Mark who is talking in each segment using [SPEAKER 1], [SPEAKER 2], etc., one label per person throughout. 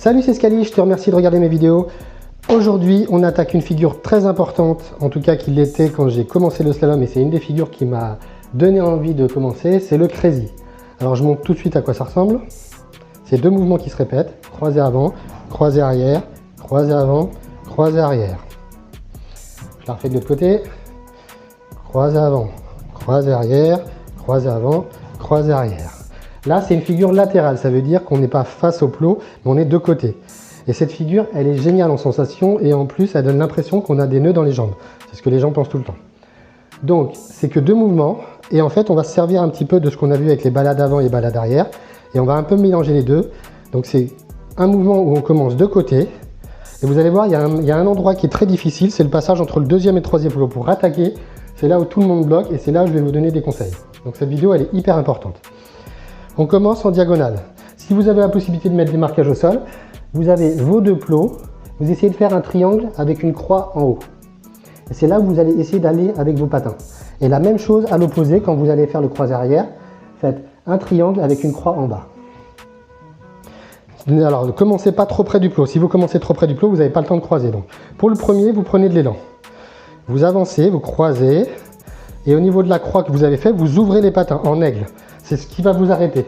[SPEAKER 1] Salut, c'est Scali, je te remercie de regarder mes vidéos. Aujourd'hui, on attaque une figure très importante, en tout cas qui l'était quand j'ai commencé le slalom, et c'est une des figures qui m'a donné envie de commencer, c'est le crazy. Alors je montre tout de suite à quoi ça ressemble. C'est deux mouvements qui se répètent, croisé avant, croisé arrière, croisé avant, croisé arrière. Je la refais de l'autre côté, croisé avant, croisé arrière, croisé avant, croisé arrière. Là, c'est une figure latérale, ça veut dire qu'on n'est pas face au plot, mais on est de côté. Et cette figure, elle est géniale en sensation et en plus, elle donne l'impression qu'on a des nœuds dans les jambes. C'est ce que les gens pensent tout le temps. Donc, c'est que deux mouvements et en fait, on va se servir un petit peu de ce qu'on a vu avec les balades avant et les balades arrière et on va un peu mélanger les deux. Donc, c'est un mouvement où on commence de côté et vous allez voir, il y a un endroit qui est très difficile, c'est le passage entre le deuxième et le troisième plot. Pour attaquer, c'est là où tout le monde bloque et c'est là où je vais vous donner des conseils. Donc, cette vidéo, elle est hyper importante. On commence en diagonale. Si vous avez la possibilité de mettre des marquages au sol, vous avez vos deux plots, vous essayez de faire un triangle avec une croix en haut. Et c'est là où vous allez essayer d'aller avec vos patins. Et la même chose à l'opposé, quand vous allez faire le croisé arrière, faites un triangle avec une croix en bas. Alors, ne commencez pas trop près du plot. Si vous commencez trop près du plot, vous n'avez pas le temps de croiser. Donc, pour le premier, vous prenez de l'élan. Vous avancez, vous croisez, et au niveau de la croix que vous avez fait, vous ouvrez les patins en aigle. C'est ce qui va vous arrêter.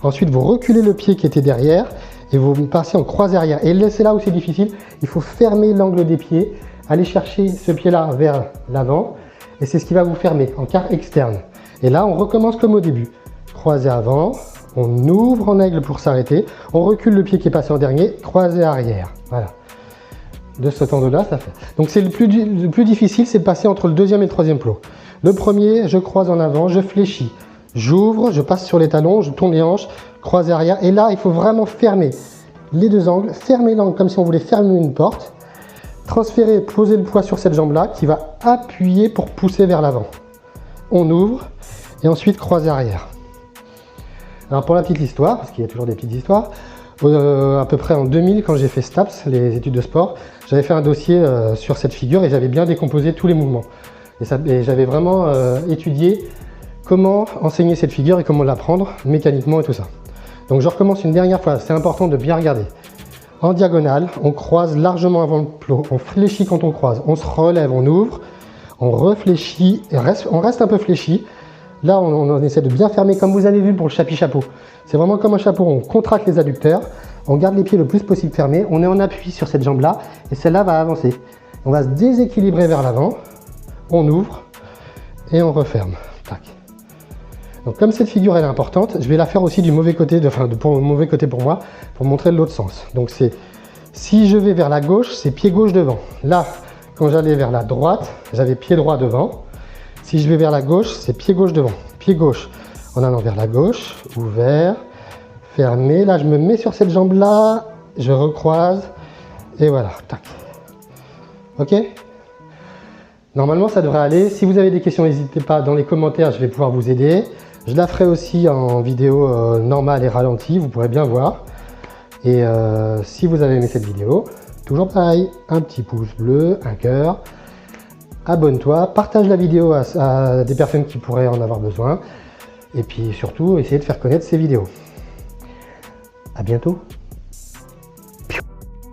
[SPEAKER 1] Ensuite, vous reculez le pied qui était derrière et vous passez en croisé arrière. Et c'est là où c'est difficile. Il faut fermer l'angle des pieds, aller chercher ce pied-là vers l'avant et c'est ce qui va vous fermer en quart externe. Et là, on recommence comme au début. Croisé avant, on ouvre en aigle pour s'arrêter. On recule le pied qui est passé en dernier, croisé arrière. Voilà. De cet angle-là, ça fait. Donc, c'est le plus difficile, c'est de passer entre le deuxième et le troisième plot. Le premier, je croise en avant, je fléchis. J'ouvre, je passe sur les talons, je tourne les hanches, croisé arrière. Et là, il faut vraiment fermer les deux angles, fermer l'angle comme si on voulait fermer une porte. Transférer, poser le poids sur cette jambe-là qui va appuyer pour pousser vers l'avant. On ouvre et ensuite croisé arrière. Alors pour la petite histoire, parce qu'il y a toujours des petites histoires, à peu près en 2000, quand j'ai fait STAPS, les études de sport, j'avais fait un dossier sur cette figure et j'avais bien décomposé tous les mouvements. Et j'avais vraiment étudié comment enseigner cette figure et comment l'apprendre mécaniquement et tout ça. Donc je recommence une dernière fois, c'est important de bien regarder. En diagonale, on croise largement avant le plot, on fléchit quand on croise, on se relève, on ouvre, on réfléchit, on reste un peu fléchi. Là, on essaie de bien fermer comme vous avez vu pour le chapeau. C'est vraiment comme un chapeau, on contracte les adducteurs, on garde les pieds le plus possible fermés, on est en appui sur cette jambe-là et celle-là va avancer. On va se déséquilibrer vers l'avant, on ouvre et on referme. Tac. Donc comme cette figure elle est importante, je vais la faire aussi du mauvais côté, mauvais côté pour moi, pour montrer l'autre sens. Donc c'est, si je vais vers la gauche, c'est pied gauche devant. Là, quand j'allais vers la droite, j'avais pied droit devant. Si je vais vers la gauche, c'est pied gauche devant. Pied gauche en allant vers la gauche, ouvert, fermé. Là, je me mets sur cette jambe-là, je recroise, et voilà, tac. Ok ? Normalement, ça devrait aller. Si vous avez des questions, n'hésitez pas dans les commentaires, je vais pouvoir vous aider. Je la ferai aussi en vidéo normale et ralentie, vous pourrez bien voir. Et si vous avez aimé cette vidéo, toujours pareil, un petit pouce bleu, un cœur. Abonne-toi, partage la vidéo à des personnes qui pourraient en avoir besoin. Et puis surtout, essayez de faire connaître ces vidéos. À bientôt.